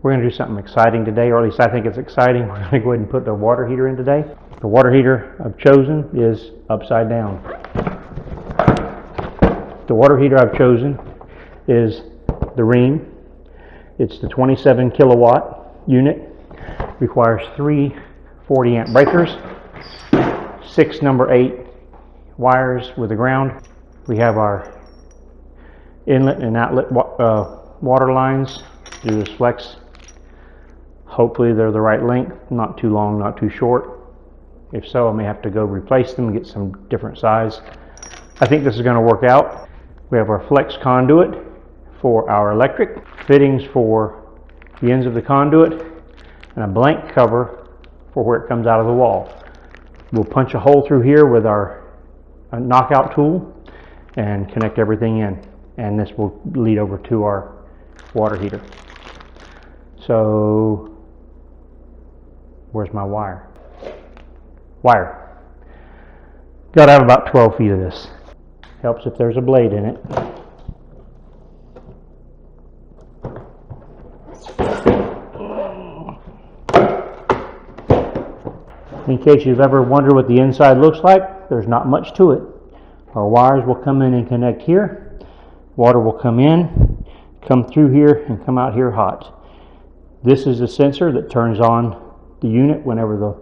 We're going to do something exciting today, or at least I think it's exciting. We're going to go ahead and put the water heater in today. The water heater I've chosen is upside down. The water heater I've chosen is the Rheem. It's the 27 kilowatt unit. Requires 3 40 amp breakers, 6 number 8 wires with the ground. We have our inlet and outlet water lines. Do this flex. Hopefully they're the right length, not too long, not too short. If so, I may have to go replace them and get some different size. I think this is going to work out. We have our flex conduit for our electric, fittings for the ends of the conduit, and a blank cover for where it comes out of the wall. We'll punch a hole through here with our knockout tool and connect everything in, and this will lead over to our water heater. So where's my wire? Gotta have about 12 feet of this. Helps if there's a blade in it. In case you've ever wondered what the inside looks like, there's not much to it. Our wires will come in and connect here. Water will come in, come through here, and come out here hot. This is a sensor that turns on the unit whenever the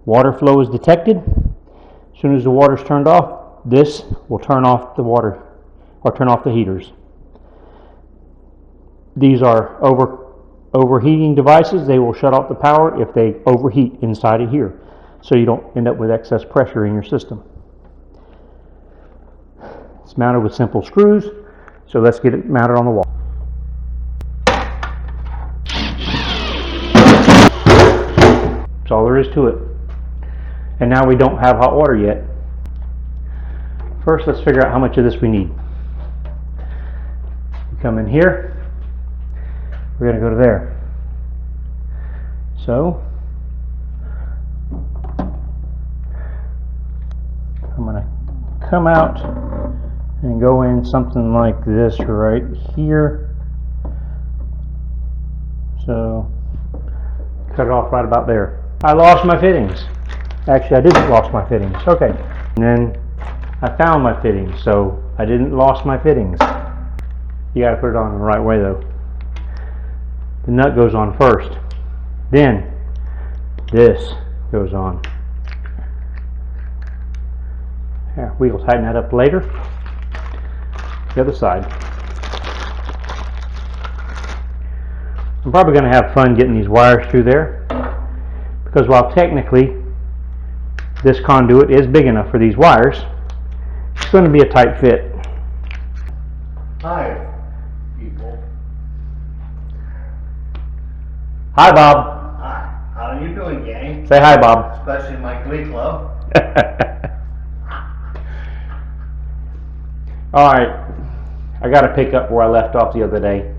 water flow is detected. As soon as the water is turned off, this will turn off the water, or turn off the heaters. These are overheating devices. They will shut off the power if they overheat inside of here, so you don't end up with excess pressure in your system. It's mounted with simple screws, so let's get it mounted on the wall. That's all there is to it. And now we don't have hot water yet. First, let's figure out how much of this we need. We come in here, we're going to go to there. So I'm going to come out and go in something like this right here. So cut it off right about there. I lost my fittings. Actually, I didn't lost my fittings. Okay. And then I found my fittings, so I didn't lost my fittings. You got to put it on the right way though. The nut goes on first. Then this goes on. Yeah, we will tighten that up later. The other side. I'm probably going to have fun getting these wires through there, because while technically this conduit is big enough for these wires, it's going to be a tight fit. Hi, people. Hi, Bob. Hi. How are you doing, gang? Say hi, Bob. Especially my glee club. All right, I got to pick up where I left off the other day.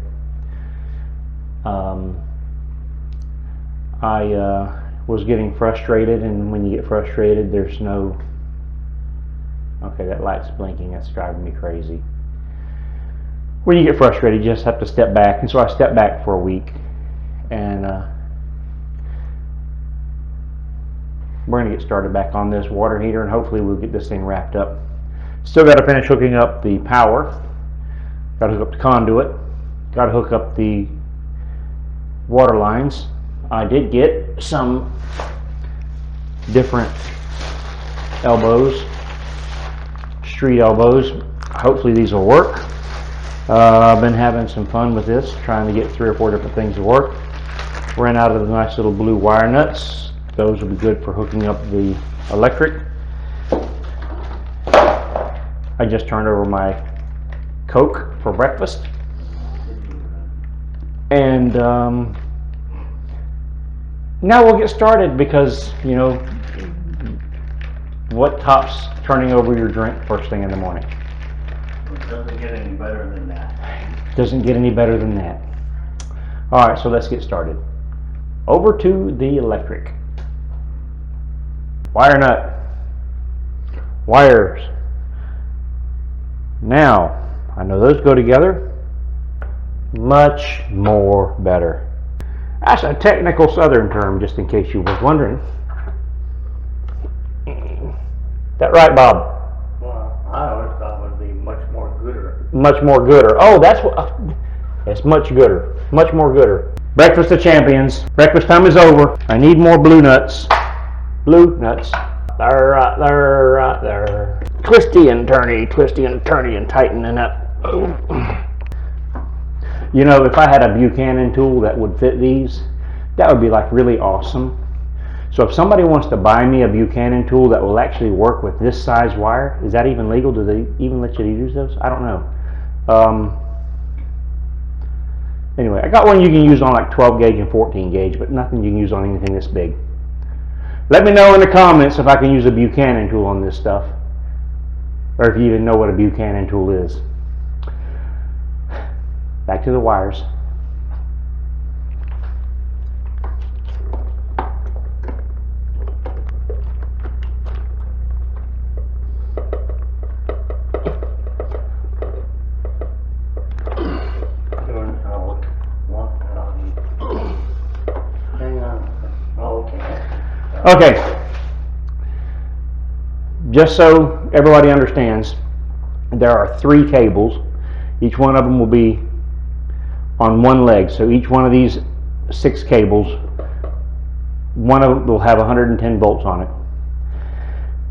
I was getting frustrated, and when you get frustrated, there's no... Okay, that light's blinking. That's driving me crazy. When you get frustrated, you just have to step back, and so I stepped back for a week, and we're going to get started back on this water heater, and hopefully we'll get this thing wrapped up. Still got to finish hooking up the power. Got to hook up the conduit. Got to hook up the water lines. I did get some different elbows, street elbows. Hopefully these will work. I've been having some fun with this, trying to get 3 or 4 different things to work. Ran out of the nice little blue wire nuts. Those will be good for hooking up the electric. I just turned over my Coke for breakfast. And now we'll get started, because, you know, what tops turning over your drink first thing in the morning? It doesn't get any better than that. Doesn't get any better than that. All right, so let's get started. Over to the electric. Wire nut. Wires. Now, I know those go together much more better. That's a technical southern term, just in case you was wondering. That right, Bob? Well, I always thought it would be much more gooder. Much more gooder. Oh, that's what. It's much gooder. Much more gooder. Breakfast of champions. Breakfast time is over. I need more blue nuts. Blue nuts. There, right there, right there. Twisty and turny and tightening up. You know, if I had a Buchanan tool that would fit these, that would be like really awesome. So if somebody wants to buy me a Buchanan tool that will actually work with this size wire, is that even legal? Do they even let you use those? I don't know. Anyway, I got one you can use on like 12 gauge and 14 gauge, but nothing you can use on anything this big. Let me know in the comments if I can use a Buchanan tool on this stuff, or if you even know what a Buchanan tool is. Back to the wires. Hang on. Oh, okay. Okay. Just so everybody understands, there are 3 cables. Each one of them will be on one leg. So each one of these 6 cables, one of them will have 110 volts on it.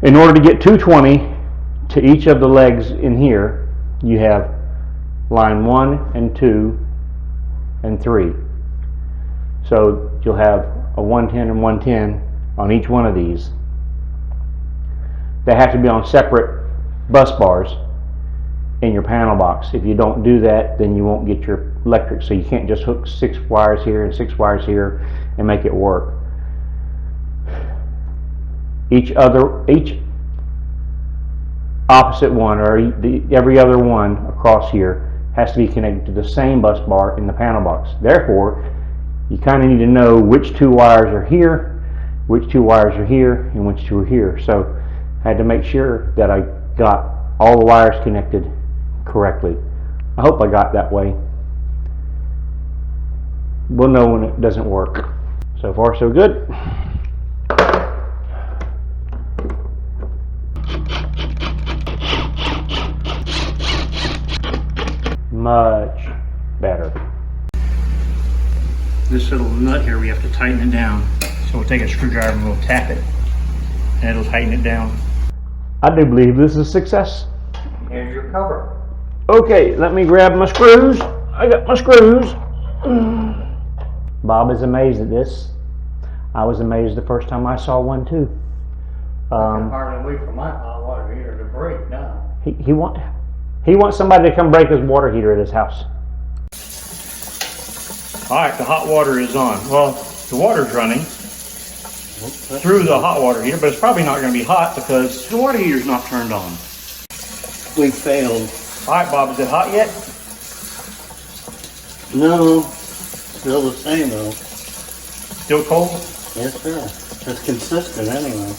In order to get 220 to each of the legs in here, you have line 1 and 2 and 3. So you'll have a 110 and 110 on each one of these. They have to be on separate bus bars in your panel box. If you don't do that, then you won't get your electric. So you can't just hook 6 wires here and 6 wires here and make it work. Each opposite one, or every other one across here, has to be connected to the same bus bar in the panel box. Therefore, you kind of need to know which 2 wires are here, which 2 wires are here, and which 2 are here. So I had to make sure that I got all the wires connected correctly. I hope I got that way. We'll know when it doesn't work. So far, so good. Much better. This little nut here, we have to tighten it down. So we'll take a screwdriver and we'll tap it, and it'll tighten it down. I do believe this is a success. Here's your cover. Okay, let me grab my screws. I got my screws. Bob is amazed at this. I was amazed the first time I saw one too. I'm hardly wait for my hot water heater to break now. He wants somebody to come break his water heater at his house. All right, the hot water is on. Well, the water's running through the hot water heater, but it's probably not going to be hot because the water heater's not turned on. We failed. All right, Bob, is it hot yet? No, still the same though. Still cold? Yes, sir. It's consistent anyway.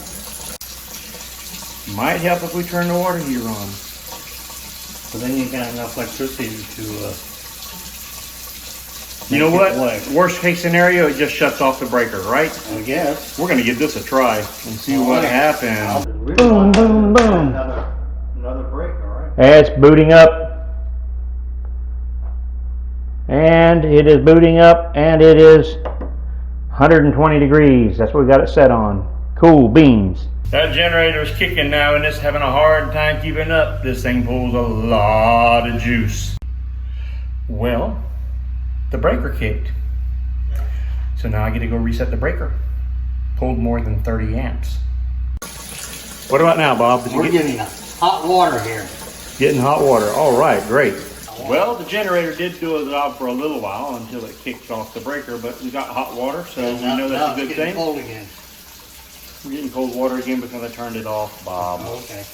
Might help if we turn the water heater on. But then you got enough electricity to You know make what? it work. Worst case scenario, it just shuts off the breaker, right? I guess. We're going to give this a try and see what happens. Boom, boom, boom. Another breaker, right? It's booting up. And it is booting up, and it is 120 degrees. That's what we got it set on. Cool beans. That generator is kicking now, and it's having a hard time keeping up. This thing pulls a lot of juice. Well, the breaker kicked. So now I get to go reset the breaker. Pulled more than 30 amps. What about now, Bob? We're getting hot water here. Getting hot water. All right, great. Well, the generator did do a job for a little while until it kicked off the breaker, but we got hot water, so we know that's a good thing. Cold again. We're getting cold water again because I turned it off, Bob. Okay.